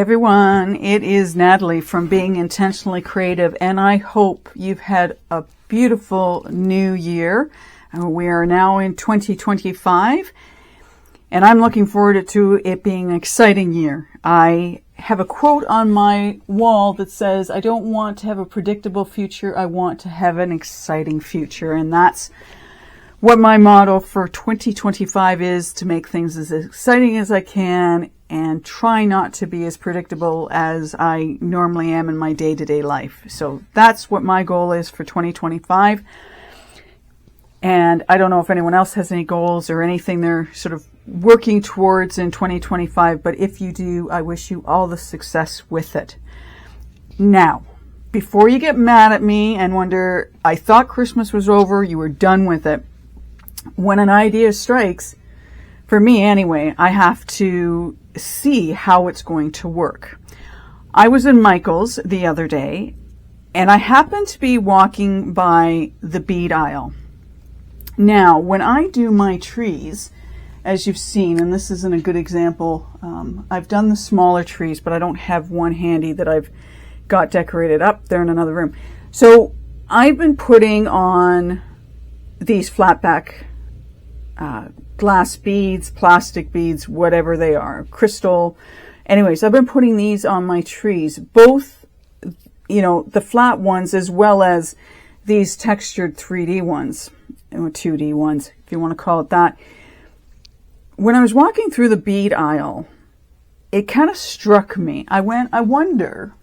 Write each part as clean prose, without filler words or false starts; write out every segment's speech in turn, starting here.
Hey everyone, it is Natalie from Being Intentionally Creative, and I hope you've had a beautiful new year. We are now in 2025, and I'm looking forward to it being an exciting year. I have a quote on my wall that says, I don't want to have a predictable future, I want to have an exciting future, and that's what my motto for 2025 is, to make things as exciting as I can and try not to be as predictable as I normally am in my day-to-day life. So that's what my goal is for 2025. And I don't know if anyone else has any goals or anything they're sort of working towards in 2025, but if you do, I wish you all the success with it. Now, before you get mad at me and wonder, I thought Christmas was over, you were done with it. When an idea strikes, for me anyway, I have to see how it's going to work. I was in Michael's the other day, and I happened to be walking by the bead aisle. Now, when I do my trees, as you've seen, and this isn't a good example, I've done the smaller trees, but I don't have one handy that I've got decorated up there in another room. So I've been putting on these flatback glass beads, plastic beads, whatever they are, crystal. Anyways, I've been putting these on my trees, both, the flat ones as well as these textured 3D ones, or 2D ones, if you want to call it that. When I was walking through the bead aisle, it kind of struck me. I wonder,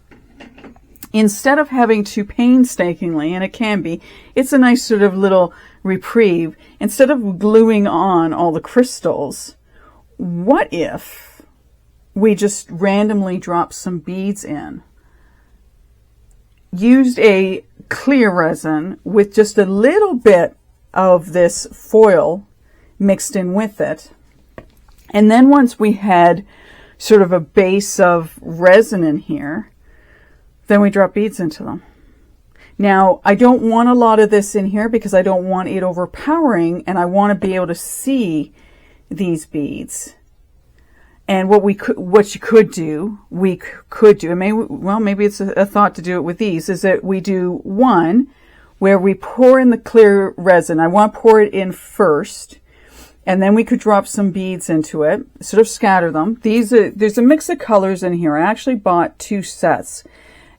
instead of having to painstakingly, and it can be, it's a nice sort of little reprieve, instead of gluing on all the crystals, what if we just randomly dropped some beads in? Used a clear resin with just a little bit of this foil mixed in with it. And then once we had sort of a base of resin in here, then we drop beads into them. Now, I don't want a lot of this in here because I don't want it overpowering, and I want to be able to see these beads. And what you could do, and maybe it's a thought to do it with these, is that we do one where we pour in the clear resin. I want to pour it in first, and then we could drop some beads into it, sort of scatter them. There's a mix of colors in here. I actually bought 2 sets.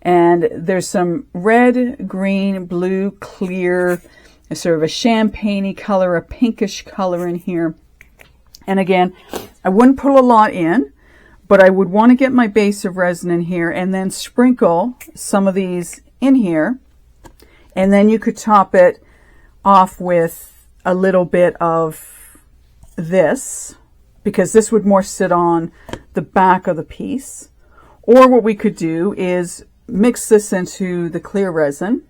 And there's some red, green, blue, clear, sort of a champagne-y color, a pinkish color in here. And again, I wouldn't put a lot in, but I would want to get my base of resin in here and then sprinkle some of these in here. And then you could top it off with a little bit of this, because this would more sit on the back of the piece. Or what we could do is mix this into the clear resin,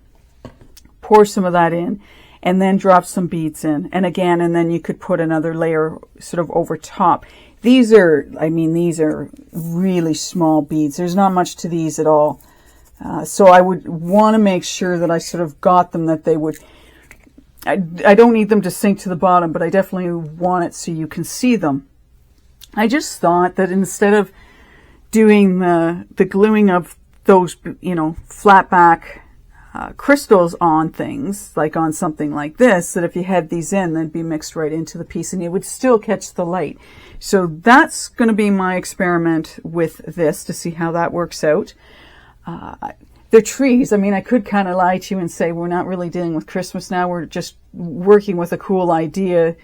pour some of that in, and then drop some beads in. And then you could put another layer sort of over top. These are really small beads. There's not much to these at all. So I would want to make sure that I sort of got them that they would, I don't need them to sink to the bottom, but I definitely want it so you can see them. I just thought that instead of doing the gluing of those, flatback crystals on things, like on something like this, that if you had these in, they'd be mixed right into the piece and it would still catch the light. So that's going to be my experiment with this, to see how that works out. The trees, I could kind of lie to you and say we're not really dealing with Christmas now, we're just working with a cool idea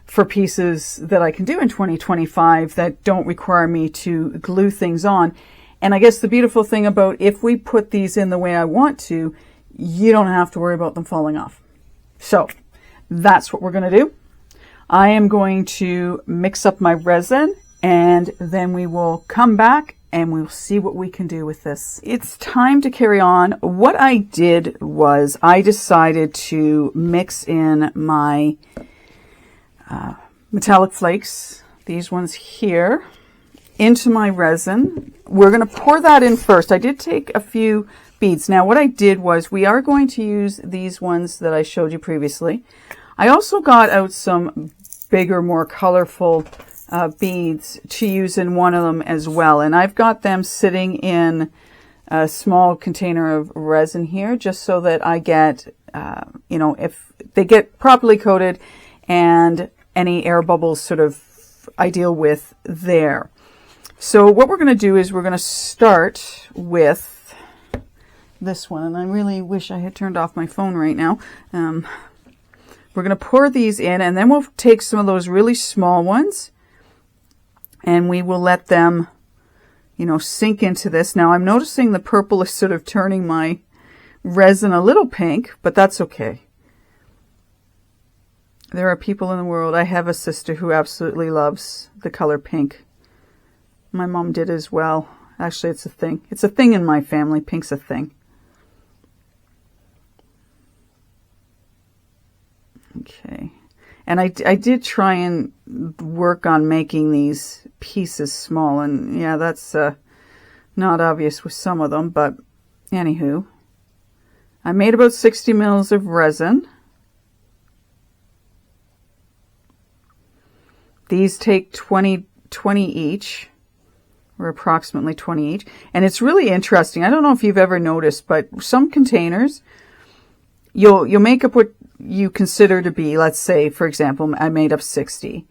for pieces that I can do in 2025 that don't require me to glue things on. And I guess the beautiful thing about, if we put these in the way I want to, you don't have to worry about them falling off. So that's what we're going to do. I am going to mix up my resin, and then we will come back and we'll see what we can do with this. It's time to carry on. What I did was I decided to mix in my metallic flakes, these ones here, into my resin. We're going to pour that in first. I did take a few beads. Now what I did was, we are going to use these ones that I showed you previously. I also got out some bigger, more colorful beads to use in one of them as well. And I've got them sitting in a small container of resin here, just so that I get, if they get properly coated and any air bubbles sort of I deal with there. So what we're going to do is we're going to start with this one. And I really wish I had turned off my phone right now. We're going to pour these in, and then we'll take some of those really small ones and we will let them, sink into this. Now I'm noticing the purple is sort of turning my resin a little pink, but that's okay. There are people in the world. I have a sister who absolutely loves the color pink. My mom did as well. Actually, it's a thing. It's a thing in my family. Pink's a thing. Okay. And I did try and work on making these pieces small. And yeah, that's not obvious with some of them. But anywho, I made about 60 mils of resin. These take 20 each, or approximately 20 each. And it's really interesting. I don't know if you've ever noticed, but some containers, you'll make up what you consider to be, let's say, for example, I made up 60.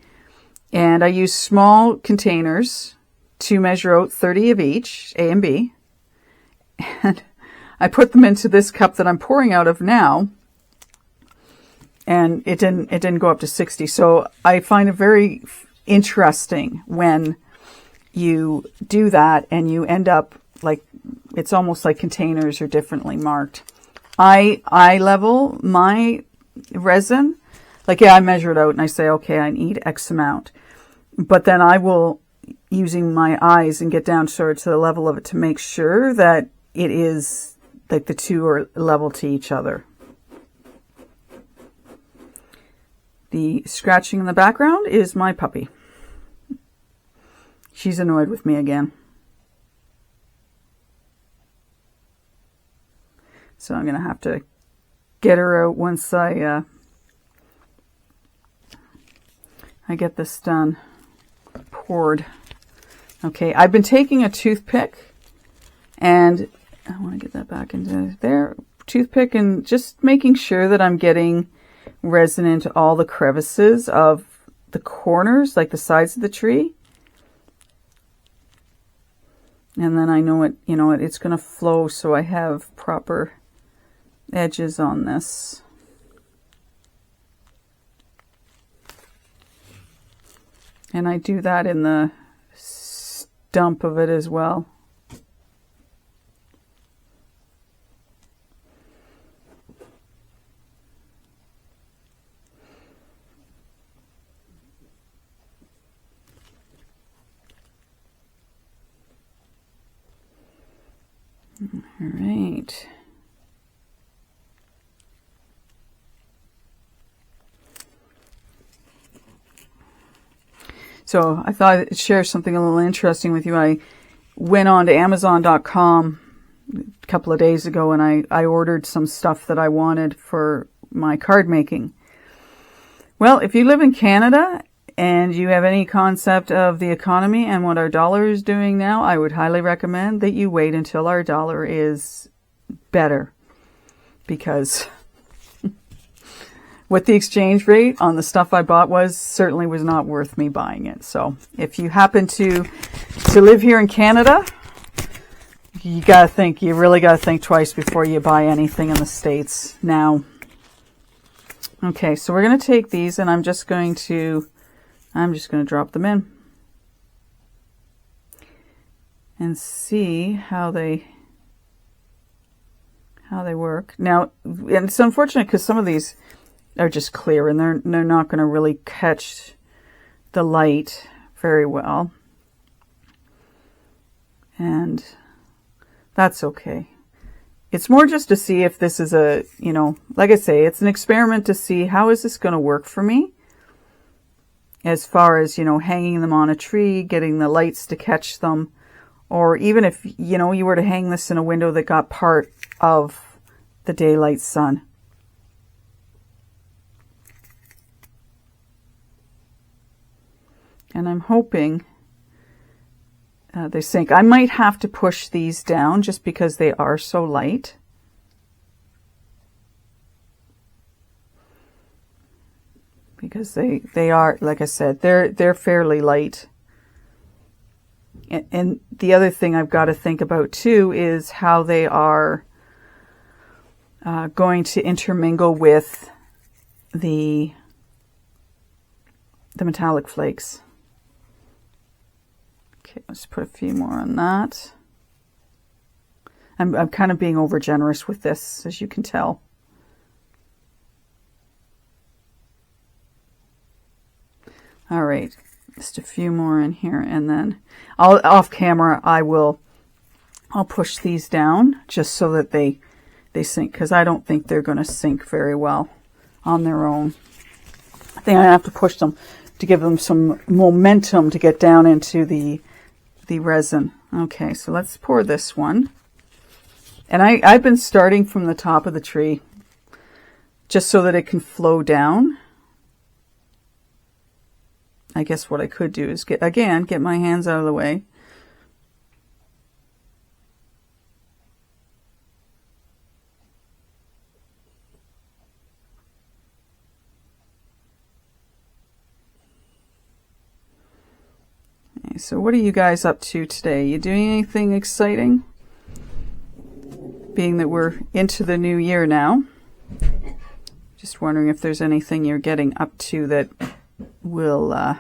And I use small containers to measure out 30 of each, A and B. And I put them into this cup that I'm pouring out of now. And it didn't go up to 60. So I find it very interesting when you do that and you end up like, it's almost like containers are differently marked. I level my resin, like, yeah, I measure it out and I say, okay, I need X amount. But then I will, using my eyes, and get down sort of to the level of it to make sure that it is, like, the two are level to each other. The scratching in the background is my puppy. She's annoyed with me again. So I'm going to have to get her out once I get this done, poured. Okay, I've been taking a toothpick, and I want to get that back into there. Toothpick, and just making sure that I'm getting resin into all the crevices of the corners, like the sides of the tree. And then I know it's going to flow, so I have proper edges on this. And I do that in the stump of it as well. All right. So I thought I'd share something a little interesting with you. I went on to Amazon.com a couple of days ago and I ordered some stuff that I wanted for my card making. Well, if you live in Canada and you have any concept of the economy and what our dollar is doing now, I would highly recommend that you wait until our dollar is better, because what the exchange rate on the stuff I bought certainly was not worth me buying it. So if you happen to live here in Canada, you really gotta think twice before you buy anything in the States now. Okay, so we're gonna take these and I'm just going to drop them in and see how they work. Now, and it's unfortunate because some of these are just clear and they're not going to really catch the light very well. And that's okay. It's more just to see if this is like I say, it's an experiment to see how is this going to work for me. As far as, hanging them on a tree, getting the lights to catch them, or even if, you were to hang this in a window that got part of the daylight sun. And I'm hoping they sink. I might have to push these down just because they are so light. Because they are, like I said, they're fairly light. And the other thing I've got to think about too is how they are going to intermingle with the metallic flakes. Okay, let's put a few more on that. I'm kind of being over generous with this, as you can tell. All right, just a few more in here, and then off camera I'll push these down just so that they sink, because I don't think they're going to sink very well on their own. I think I have to push them to give them some momentum to get down into the resin. Okay, so let's pour this one. And I've been starting from the top of the tree just so that it can flow down. I guess what I could do is get my hands out of the way. Okay, so what are you guys up to today? You doing anything exciting? Being that we're into the new year now. Just wondering if there's anything you're getting up to that will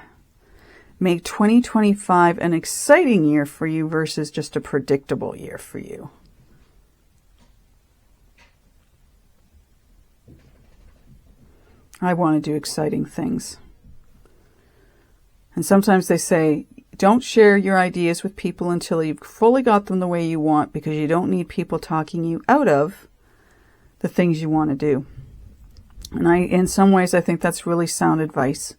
make 2025 an exciting year for you versus just a predictable year for you. I want to do exciting things. And sometimes they say, don't share your ideas with people until you've fully got them the way you want, because you don't need people talking you out of the things you want to do. And in some ways, I think that's really sound advice.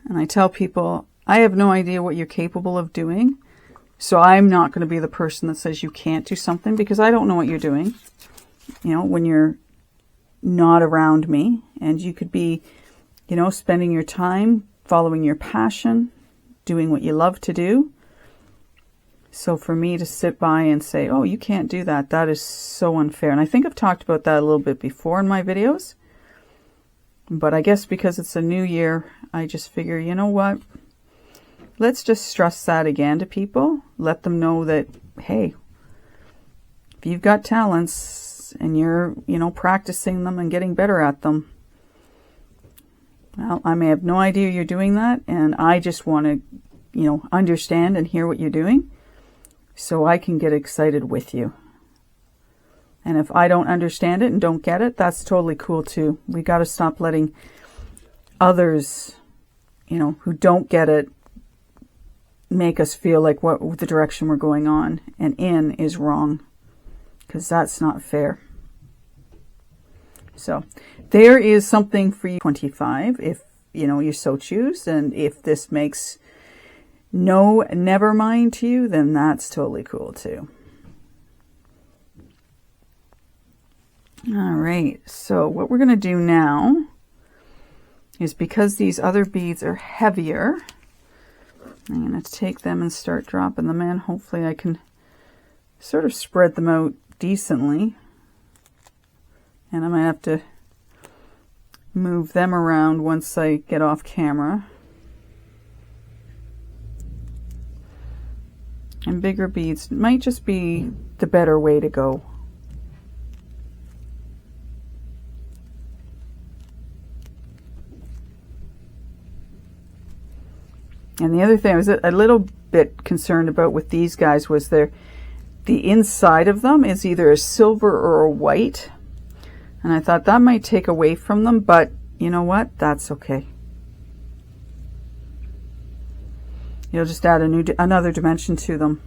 And I tell people, I have no idea what you're capable of doing, so I'm not going to be the person that says you can't do something, because I don't know what you're doing, you know, when you're not around me. And you could be, you know, spending your time following your passion, doing what you love to do. So for me to sit by and say, oh, you can't do that, that is so unfair. And I think I've talked about that a little bit before in my videos. But I guess because it's a new year, I just figure, you know what? Let's just stress that again to people. Let them know that, hey, if you've got talents and you're, you know, practicing them and getting better at them, well, I may have no idea you're doing that, and I just want to, you know, understand and hear what you're doing so I can get excited with you. And if I don't understand it and don't get it, that's totally cool too. We got to stop letting others, you know, who don't get it make us feel like what the direction we're going on and in is wrong, because that's not fair. So there is something for you 25 if, you know, you so choose. And if this makes never mind to you, then that's totally cool too. All right, so what we're going to do now is, because these other beads are heavier, I'm going to take them and start dropping them in. Hopefully I can sort of spread them out decently. And I might have to move them around once I get off camera. And bigger beads might just be the better way to go. And the other thing I was a little bit concerned about with these guys was the inside of them is either a silver or a white. And I thought that might take away from them, but you know what? That's okay. You'll just add another dimension to them.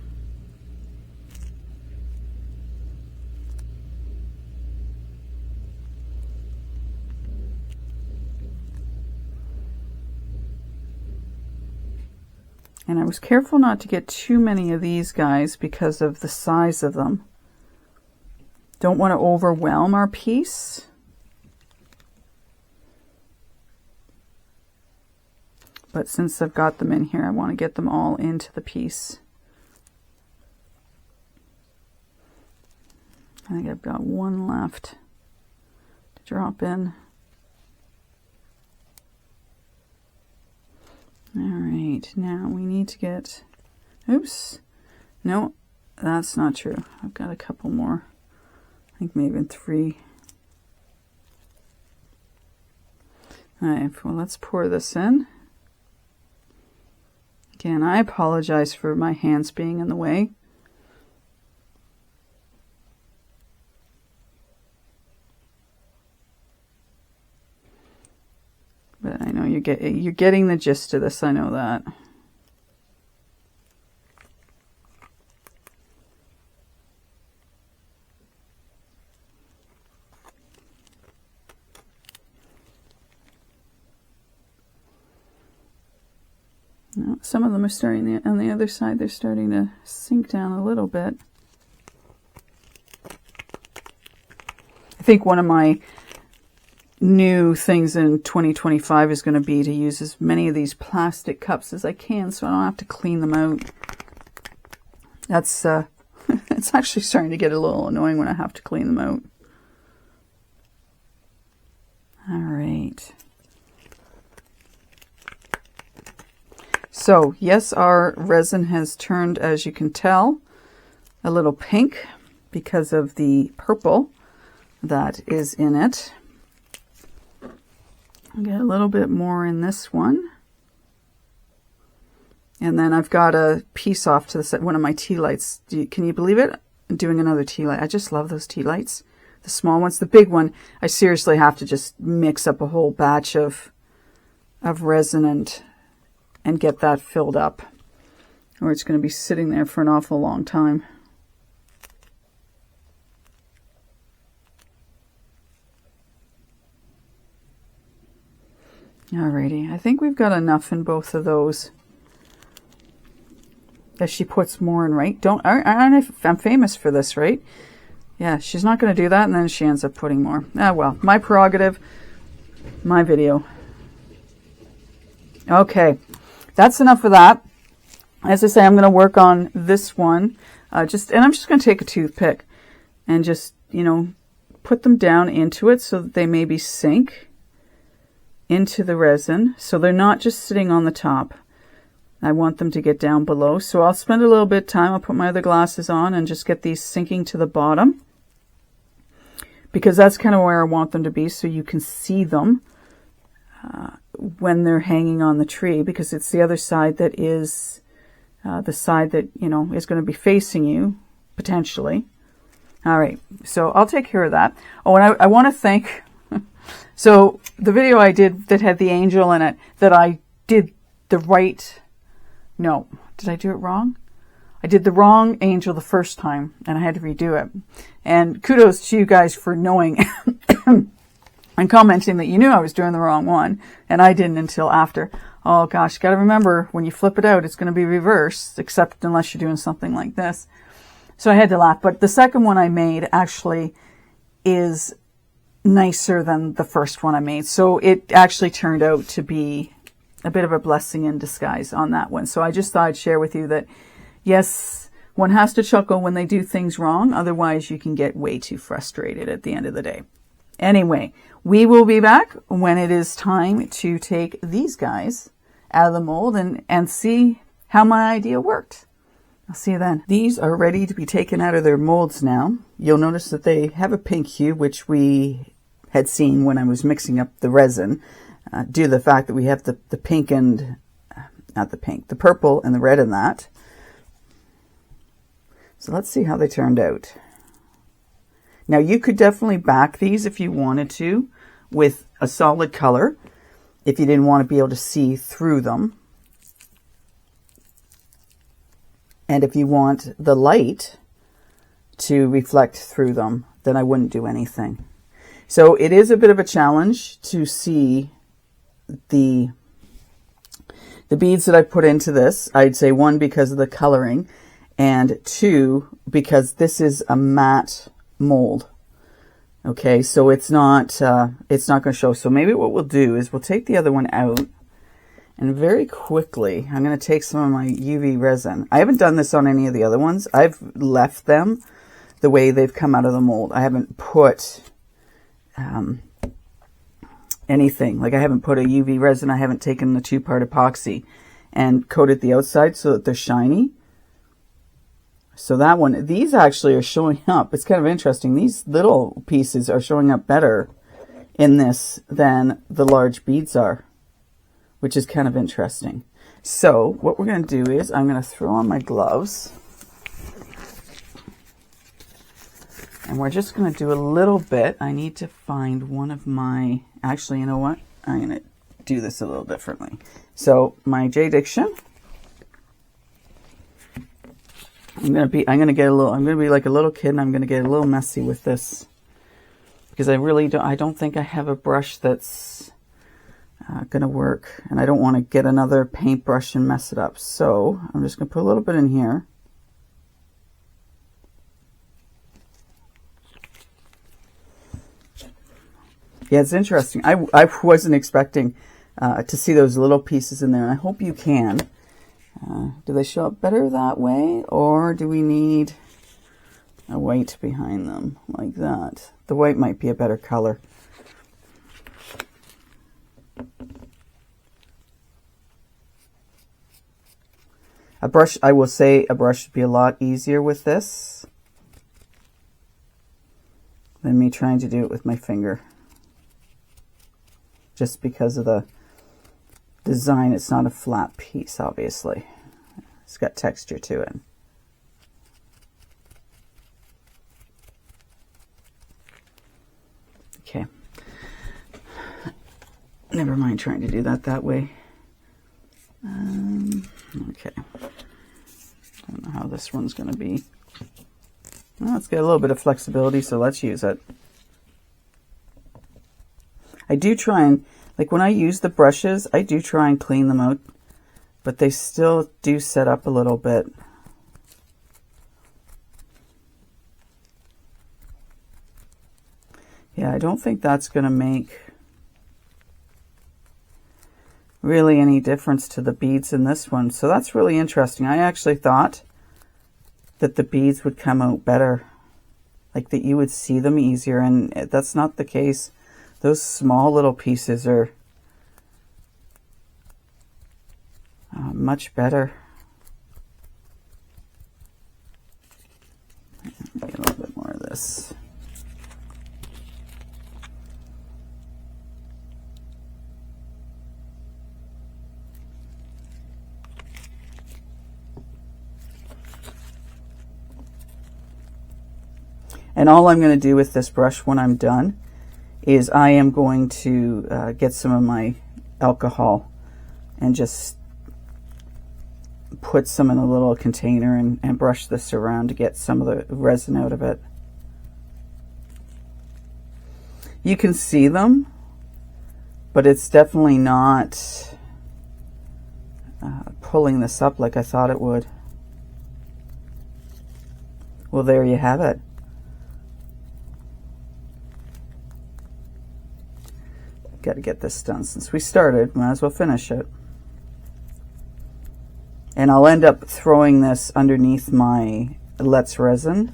And I was careful not to get too many of these guys because of the size of them. Don't want to overwhelm our piece. But since I've got them in here, I want to get them all into the piece. I think I've got one left to drop in. All right, now we need to get, oops, no, that's not true. I've got a couple more, I think maybe 3. All right, well, let's pour this in. Again, I apologize for my hands being in the way. But I know you're getting the gist of this, I know that. Now, some of them are starting on the other side, they're starting to sink down a little bit. I think one of my new things in 2025 is going to be to use as many of these plastic cups as I can so I don't have to clean them out. That's it's actually starting to get a little annoying when I have to clean them out. All right. So yes, our resin has turned, as you can tell, a little pink because of the purple that is in it. I'll get a little bit more in this one. And then I've got a piece off to the side, one of my tea lights. Can you believe it? I'm doing another tea light. I just love those tea lights. The small ones. The big one, I seriously have to just mix up a whole batch of resin and get that filled up, or it's going to be sitting there for an awful long time. Alrighty, I think we've got enough in both of those. As she puts more in, right? I'm famous for this, right? Yeah, she's not going to do that, and then she ends up putting more. Ah, well, my prerogative, my video. Okay, that's enough of that. As I say, I'm going to work on this one. And I'm just going to take a toothpick and just, you know, put them down into it so that they maybe sink into the resin, so they're not just sitting on the top. I want them to get down below, so I'll spend a little bit of time. I'll put my other glasses on and just get these sinking to the bottom, because that's kind of where I want them to be, so you can see them when they're hanging on the tree, because it's the other side that is the side that, you know, is going to be facing you potentially. All right, so I'll take care of that. Oh, and I want to thank so the video I did that had the angel in it, that I did the right, no, did I do it wrong? I did the wrong angel the first time and I had to redo it. And kudos to you guys for knowing and commenting that you knew I was doing the wrong one and I didn't until after. Oh gosh, got to remember when you flip it out, it's going to be reversed, except unless you're doing something like this. So I had to laugh. But the second one I made actually is nicer than the first one I made. So it actually turned out to be a bit of a blessing in disguise on that one. So I just thought I'd share with you that, yes, one has to chuckle when they do things wrong. Otherwise, you can get way too frustrated at the end of the day. Anyway, we will be back when it is time to take these guys out of the mold and see how my idea worked. I'll see you then. These are ready to be taken out of their molds now. You'll notice that they have a pink hue, which we had seen when I was mixing up the resin, due to the fact that we have the pink and, not the pink, the purple and the red in that. So let's see how they turned out. Now you could definitely back these if you wanted to with a solid color, if you didn't want to be able to see through them. And if you want the light to reflect through them, then I wouldn't do anything. So it is a bit of a challenge to see the beads that I put into this. I'd say one, because of the coloring, and two, because this is a matte mold. Okay, so it's not going to show. So maybe what we'll do is we'll take the other one out And very quickly, I'm going to take some of my UV resin. I haven't done this on any of the other ones. I've left them the way they've come out of the mold. I haven't put anything. Like I haven't put a UV resin. I haven't taken the 2-part epoxy and coated the outside so that they're shiny. So that one, these actually are showing up. It's kind of interesting. These little pieces are showing up better in this than the large beads are, which is kind of interesting. So what we're going to do is I'm going to throw on my gloves. And we're just going to do a little bit. I need to find one of my, actually, you know what? I'm going to do this a little differently. So my Jdiction. I'm going to be like a little kid, and I'm going to get a little messy with this because I don't think I have a brush that's going to work, and I don't want to get another paintbrush and mess it up. So I'm just going to put a little bit in here. Yeah, it's interesting. I wasn't expecting to see those little pieces in there, and I hope you can. Do they show up better that way, or do we need a white behind them like that? The white might be a better color. A brush, I will say a brush would be a lot easier with this than me trying to do it with my finger. Just because of the design, it's not a flat piece, obviously. It's got texture to it. Okay. Never mind trying to do that way. Okay. Don't know how this one's going to be. Well, it's got a little bit of flexibility, so let's use it. I do try and, like when I use the brushes, I do try and clean them out, but they still do set up a little bit. Yeah, I don't think that's going to make really any difference to the beads in this one. So that's really interesting. I actually thought that the beads would come out better, like that you would see them easier, and that's not the case. Those small little pieces are much better. Get a little bit more of this. And all I'm going to do with this brush when I'm done is I am going to get some of my alcohol and just put some in a little container and brush this around to get some of the resin out of it. You can see them, but it's definitely not pulling this up like I thought it would. Well, there you have it. Got to get this done. Since we started, might as well finish it. And I'll end up throwing this underneath my Let's resin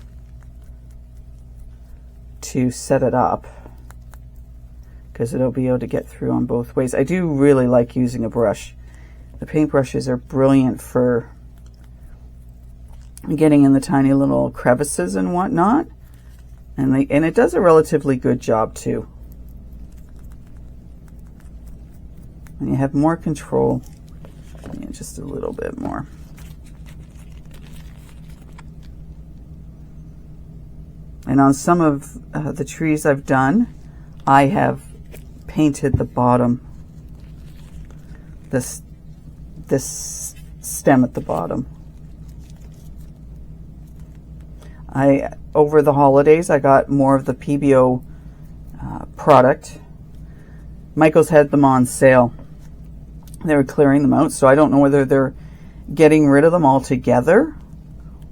to set it up, because it'll be able to get through on both ways. I do really like using a brush. The paintbrushes are brilliant for getting in the tiny little crevices and whatnot, and it does a relatively good job too. And you have more control. Yeah, just a little bit more. And on some of the trees I've done, I have painted the bottom, this stem at the bottom. Over the holidays, I got more of the PBO product. Michael's had them on sale. They were clearing them out, so I don't know whether they're getting rid of them altogether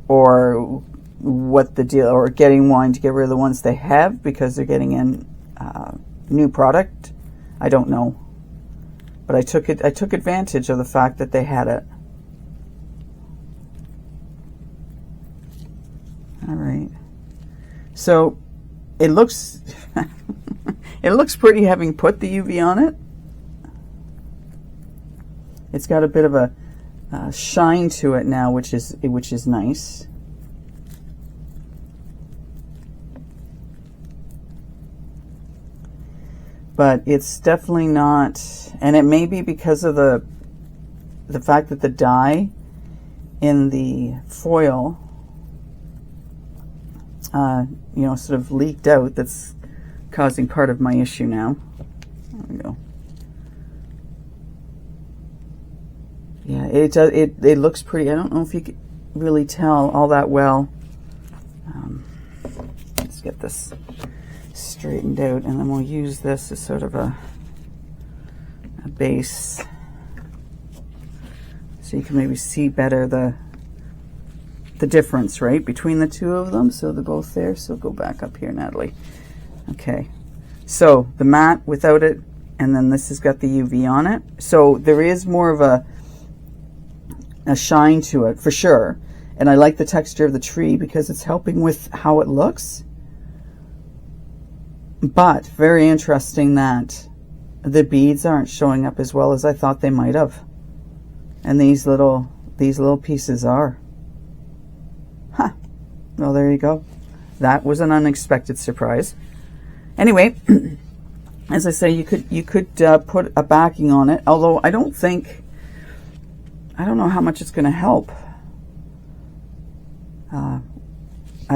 or what the deal, or wanting to get rid of the ones they have because they're getting in new product. I don't know. but I took advantage of the fact that they had it. All right. So it looks it looks pretty having put the UV on it. It's got a bit of a shine to it now, which is nice. But it's definitely not, and it may be because of the fact that the dye in the foil, you know, sort of leaked out. That's causing part of my issue now. There we go. Yeah, it looks pretty. I don't know if you can really tell all that well. Let's get this straightened out, and then we'll use this as sort of a base, so you can maybe see better the difference, right, between the two of them. So they're both there. So go back up here, Natalie. Okay, so the matte without it, and then this has got the UV on it. So there is more of a shine to it for sure. And I like the texture of the tree because it's helping with how it looks. But very interesting that the beads aren't showing up as well as I thought they might have. And these little pieces are. Huh. Well, there you go. That was an unexpected surprise. Anyway, as I say, you could put a backing on it, although I don't know how much it's going to help. I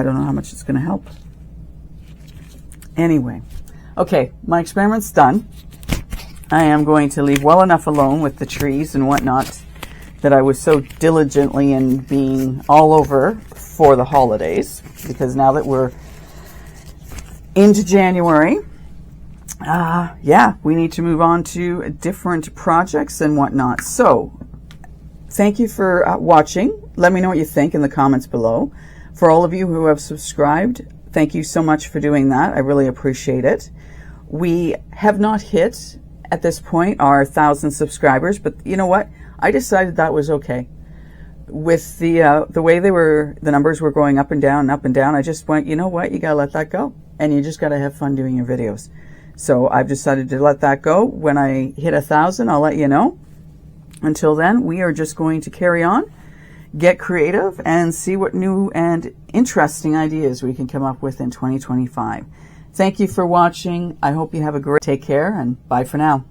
don't know how much it's going to help. Anyway, okay, my experiment's done. I am going to leave well enough alone with the trees and whatnot that I was so diligently in being all over for the holidays, because now that we're into January, yeah, we need to move on to different projects and whatnot. So thank you for watching. Let me know what you think in the comments below. For all of you who have subscribed, thank you so much for doing that. I really appreciate it. We have not hit, at this point, our 1,000 subscribers, but you know what? I decided that was okay. With the way the numbers were going up and down, I just went, you know what? You gotta let that go. And you just gotta have fun doing your videos. So I've decided to let that go. When I hit 1,000, I'll let you know. Until then, we are just going to carry on, get creative, and see what new and interesting ideas we can come up with in 2025. Thank you for watching. I hope you have a great, take care, and bye for now.